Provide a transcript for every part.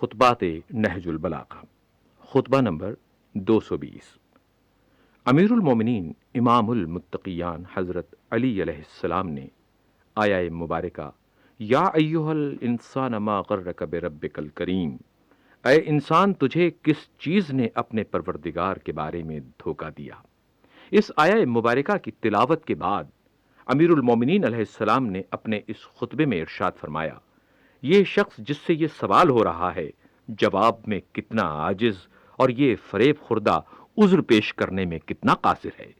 خطبات نہج البلاغہ خطبہ نمبر 220۔ امیر المومنین امام المتقیان حضرت علی علیہ السلام نے آیہ مبارکہ یا ایھا الانسان ما غرک بربک الکریم، اے انسان تجھے کس چیز نے اپنے پروردگار کے بارے میں دھوکہ دیا، اس آیہ مبارکہ کی تلاوت کے بعد امیر المومنین علیہ السلام نے اپنے اس خطبے میں ارشاد فرمایا، یہ شخص جس سے یہ سوال ہو رہا ہے جواب میں کتنا عاجز اور یہ فریب خوردہ عذر پیش کرنے میں کتنا قاصر ہے۔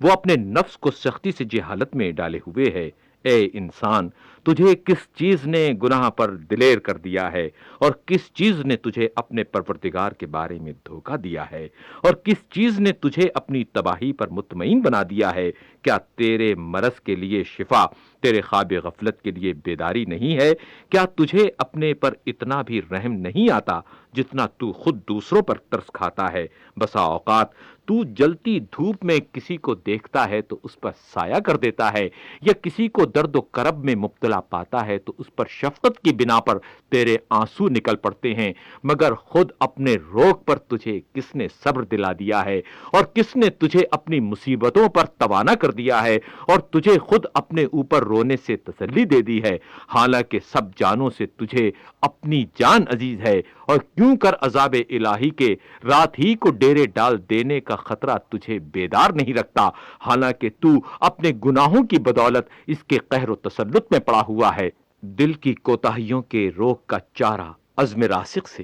وہ اپنے نفس کو سختی سے جہالت میں ڈالے ہوئے ہے۔ اے انسان، تجھے کس چیز نے گناہ پر دلیر کر دیا ہے اور کس چیز نے تجھے اپنے پروردگار کے بارے میں دھوکہ دیا ہے اور کس چیز نے تجھے اپنی تباہی پر مطمئن بنا دیا ہے؟ کیا تیرے مرض کے لیے شفا، تیرے خواب غفلت کے لیے بیداری نہیں ہے؟ کیا تجھے اپنے پر اتنا بھی رحم نہیں آتا جتنا تو خود دوسروں پر ترس کھاتا ہے؟ بسا اوقات تو جلتی دھوپ میں کسی کو دیکھتا ہے تو اس پر سایہ کر دیتا ہے، یا کسی کو درد و کرب میں مبتلا پاتا ہے تو اس پر شفقت کی بنا پر تیرے آنسو نکل پڑتے ہیں، مگر خود اپنے روگ پر تجھے کس نے صبر دلا دیا ہے اور کس نے تجھے اپنی مصیبتوں پر توانا کر دیا ہے اور تجھے خود اپنے اوپر رونے سے تسلی دے دی ہے، حالانکہ سب جانوں سے تجھے اپنی جان عزیز ہے، اور کیوں کر عذاب الہی کے رات ہی کو ڈیرے ڈال دینے کا خطرہ تجھے بیدار نہیں رکھتا، حالانکہ تو اپنے گناہوں کی بدولت اس کے قہر و تسلط میں پڑا ہوا ہے۔ دل کی کوتاہیوں کے روگ کا چارہ عزم راسخ سے،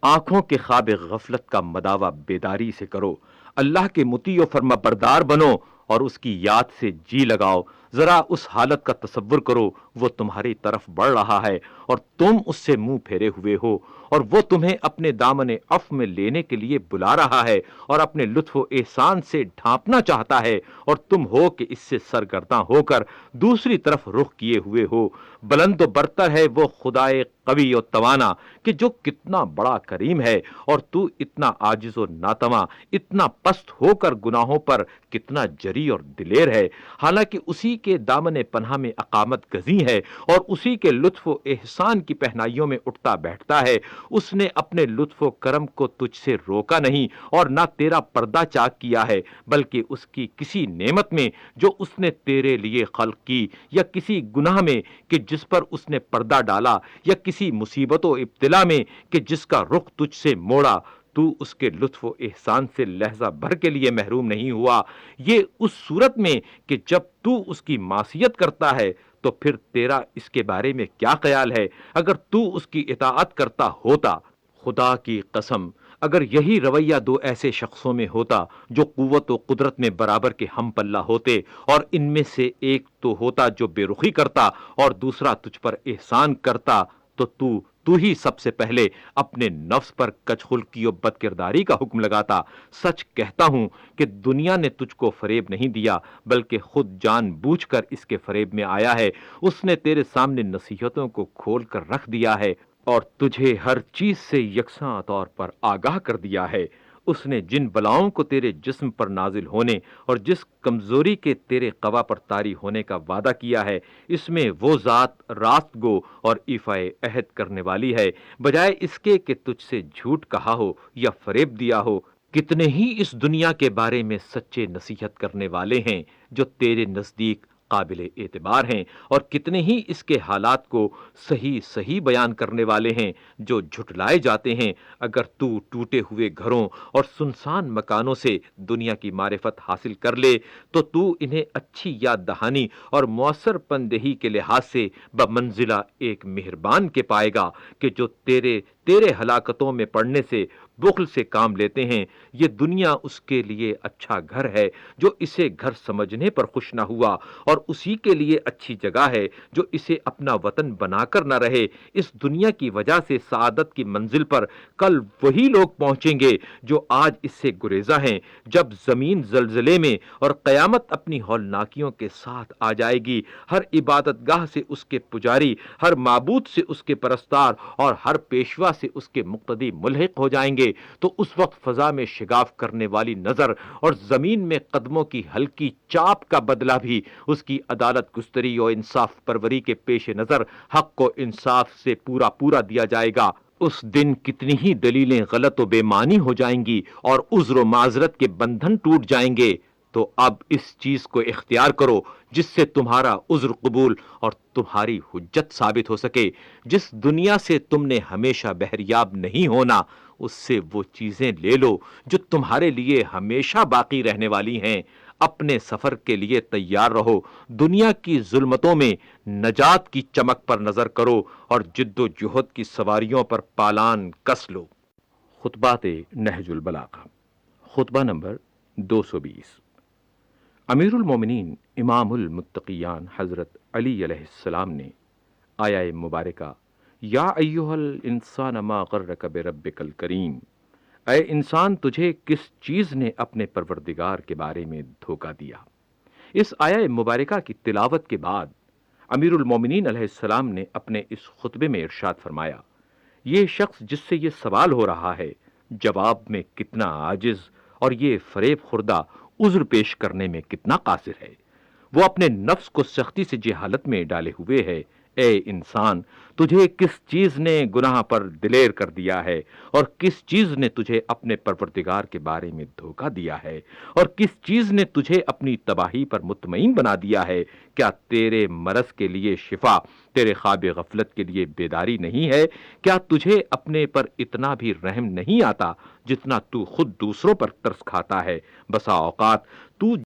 آنکھوں کے خواب غفلت کا مداوع بیداری سے کرو، اللہ کے مطیع و فرما بردار بنو اور اس کی یاد سے جی لگاؤ۔ ذرا اس حالت کا تصور کرو، وہ تمہاری طرف بڑھ رہا ہے اور تم اس سے منہ پھیرے ہوئے ہو، اور وہ تمہیں اپنے دامن عفو میں لینے کے لیے بلا رہا ہے اور اپنے لطف و احسان سے ڈھانپنا چاہتا ہے، اور تم ہو کہ اس سے سرگرداں ہو کر دوسری طرف رخ کیے ہوئے ہو۔ بلند و برتر ہے وہ خدائے قوی و توانا کہ جو کتنا بڑا کریم ہے، اور تو اتنا عاجز و ناتواں، اتنا پست ہو کر گناہوں پر کتنا جری اور دلیر ہے، حالانکہ اسی کے دامن پناہ میں اقامت گزیں ہے اور اسی کے لطف و احسان کی پہنائیوں میں اٹھتا بیٹھتا ہے۔ اس نے اپنے لطف و کرم کو تجھ سے روکا نہیں اور نہ تیرا پردہ چاک کیا ہے، بلکہ اس کی کسی نعمت میں جو اس نے تیرے لیے خلق کی، یا کسی گناہ میں کہ جس پر اس نے پردہ ڈالا، یا کسی مصیبت و ابتلا میں کہ جس کا رخ تجھ سے موڑا، تو اس کے لطف و احسان سے لحظہ بھر کے لیے محروم نہیں ہوا۔ یہ اس صورت میں کہ جب تو اس کی معصیت کرتا ہے تو پھر تیرا اس کے بارے میں کیا خیال ہے؟ اگر تو اس کی اطاعت کرتا ہوتا، خدا کی قسم اگر یہی رویہ دو ایسے شخصوں میں ہوتا جو قوت و قدرت میں برابر کے ہم پلہ ہوتے، اور ان میں سے ایک تو ہوتا جو بے رخی کرتا اور دوسرا تجھ پر احسان کرتا، تو ہی سب سے پہلے اپنے نفس پر کچ خلقی و بد کرداری کا حکم لگاتا۔ سچ کہتا ہوں کہ دنیا نے تجھ کو فریب نہیں دیا، بلکہ خود جان بوجھ کر اس کے فریب میں آیا ہے۔ اس نے تیرے سامنے نصیحتوں کو کھول کر رکھ دیا ہے اور تجھے ہر چیز سے یکساں طور پر آگاہ کر دیا ہے۔ اس نے جن بلاؤں کو تیرے جسم پر نازل ہونے اور جس کمزوری کے تیرے قوا پر طاری ہونے کا وعدہ کیا ہے، اس میں وہ ذات راست گو اور ایفا عہد کرنے والی ہے، بجائے اس کے کہ تجھ سے جھوٹ کہا ہو یا فریب دیا ہو۔ کتنے ہی اس دنیا کے بارے میں سچے نصیحت کرنے والے ہیں جو تیرے نزدیک قابل اعتبار ہیں، اور کتنے ہی اس کے حالات کو صحیح بیان کرنے والے ہیں جو جھٹلائے جاتے ہیں۔ اگر تو ٹوٹے ہوئے گھروں اور سنسان مکانوں سے دنیا کی معرفت حاصل کر لے تو انہیں اچھی یاد دہانی اور مؤثر پندہی کے لحاظ سے بمنزلہ ایک مہربان کے پائے گا کہ جو تیرے ہلاکتوں میں پڑنے سے بخل سے کام لیتے ہیں۔ یہ دنیا اس کے لیے اچھا گھر ہے جو اسے گھر سمجھنے پر خوش نہ ہوا، اور اسی کے لیے اچھی جگہ ہے جو اسے اپنا وطن بنا کر نہ رہے۔ اس دنیا کی وجہ سے سعادت کی منزل پر کل وہی لوگ پہنچیں گے جو آج اس سے گریزاں ہیں۔ جب زمین زلزلے میں اور قیامت اپنی ہولناکیوں کے ساتھ آ جائے گی، ہر عبادت گاہ سے اس کے پجاری، ہر معبود سے اس کے پرستار اور ہر پیشوا سے اس کے مقتدی ملحق ہو جائیں گے، تو اس وقت فضا میں شگاف کرنے والی نظر اور زمین میں قدموں کی ہلکی چاپ کا بدلہ بھی اس کی عدالت گستری اور انصاف پروری کے پیش نظر حق و انصاف سے پورا دیا جائے گا۔ اس دن کتنی ہی دلیلیں غلط و بے معنی ہو جائیں گی اور عذر و معذرت کے بندھن ٹوٹ جائیں گے، تو اب اس چیز کو اختیار کرو جس سے تمہارا عذر قبول اور تمہاری حجت ثابت ہو سکے۔ جس دنیا سے تم نے ہمیشہ بہریاب نہیں ہونا، اس سے وہ چیزیں لے لو جو تمہارے لیے ہمیشہ باقی رہنے والی ہیں۔ اپنے سفر کے لیے تیار رہو، دنیا کی ظلمتوں میں نجات کی چمک پر نظر کرو اور جد و جہد کی سواریوں پر پالان کس لو۔ خطبات نہج البلاغہ، خطبہ نمبر 220۔ امیر المومنین امام المتقیان حضرت علی علیہ السلام نے آیہ مبارکہ یا ایھا الانسان ما غرک بربک الکریم، اے انسان تجھے کس چیز نے اپنے پروردگار کے بارے میں دھوکہ دیا، اس آیہ مبارکہ کی تلاوت کے بعد امیر المومنین علیہ السلام نے اپنے اس خطبے میں ارشاد فرمایا، یہ شخص جس سے یہ سوال ہو رہا ہے جواب میں کتنا عاجز اور یہ فریب خوردہ عذر پیش کرنے میں کتنا قاصر ہے۔ وہ اپنے نفس کو سختی سے جہالت میں ڈالے ہوئے ہے۔ اے انسان، تجھے کس چیز نے گناہ پر دلیر کر دیا ہے اور کس چیز نے تجھے اپنے پروردگار کے بارے میں دھوکہ دیا ہے اور کس چیز نے تجھے اپنی تباہی پر مطمئن بنا دیا ہے؟ کیا تیرے مرض کے لیے شفا، تیرے خواب غفلت کے لیے بیداری نہیں ہے؟ کیا تجھے اپنے پر اتنا بھی رحم نہیں آتا جتنا تو خود دوسروں پر ترس کھاتا ہے؟ بسا اوقات تو